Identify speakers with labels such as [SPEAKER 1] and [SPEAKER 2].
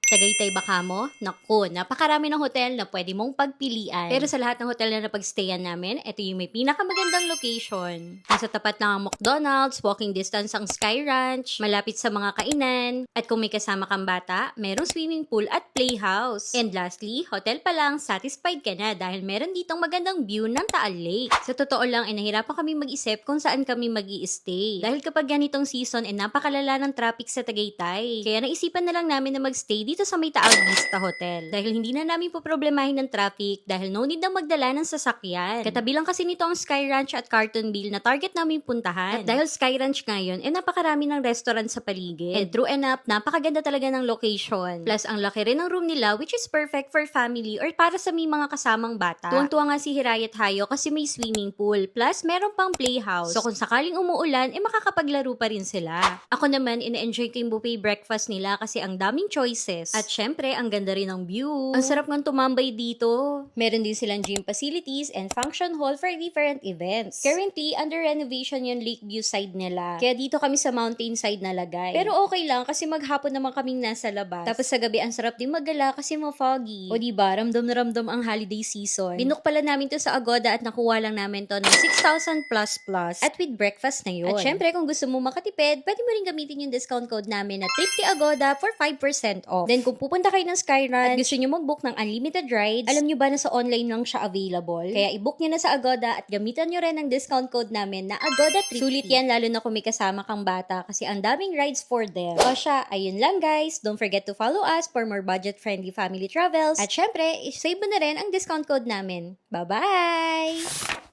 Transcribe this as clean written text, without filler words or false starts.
[SPEAKER 1] Tagaytay ba kamo? Naku, napakarami ng hotel na pwede mong pagpilian. Pero sa lahat ng hotel na napagstayan namin, ito yung may pinakamagandang location. Nasa tapat lang ang McDonald's, walking distance ang Sky Ranch, malapit sa mga kainan, at kung may kasama kang bata, merong swimming pool at playhouse. And lastly, hotel pa lang, satisfied ka na dahil meron ditong magandang view ng Taal Lake. Sa totoo lang, nahirapan kami mag-isip kung saan kami mag-i-stay. Dahil kapag ganitong season, napakalala ng traffic sa Tagaytay. Kaya naisipan na lang namin na mag-stay dito sa may Taal Vista Hotel. Dahil hindi na namin poproblemahin ng traffic dahil no need na magdala ng sasakyan. Katabi lang kasi nito ang Sky Ranch at Cartonville na target namin puntahan. At dahil Sky Ranch ngayon, napakarami ng restaurant sa paligid. And true enough, napakaganda talaga ng location. Plus, ang laki rin ng room nila which is perfect for family or para sa may mga kasamang bata. Tuwang-tuwa nga si Hirayat Hayo kasi may swimming pool. Plus, meron pang playhouse. So kung sakaling umuulan, makakapaglaro pa rin sila. Ako naman, ina-enjoy ko yung buffet breakfast nila kasi ang daming choices. At syempre, ang ganda rin ng view. Ang sarap ng tumambay dito. Meron din silang gym facilities and function hall for different events. Currently, under renovation yung Lakeview side nila. Kaya dito kami sa mountain side nalagay. Pero okay lang kasi maghapon naman kaming nasa labas. Tapos sa gabi, ang sarap din maggala kasi foggy. O diba, ramdam na ramdam ang holiday season. Binook pala namin to sa Agoda at nakuha lang namin to ng 6,000 plus at with breakfast na yun. At syempre, kung gusto mo makatipid, pwede mo rin gamitin yung discount code namin na Tripty Agoda for 5% off. Then kung pupunta kayo ng Sky Ranch at gusto nyo mag-book ng unlimited rides, alam nyo ba na sa online lang siya available? Kaya i-book nyo na sa Agoda at gamitan nyo rin ang discount code namin na Agoda Tripty. Sulit yan lalo na kung may kasama kang bata kasi ang daming rides for them. O siya, ayun lang guys. Don't forget to follow us for more budget-friendly family travels. At syempre, i-save mo na rin ang discount code namin. Bye-bye!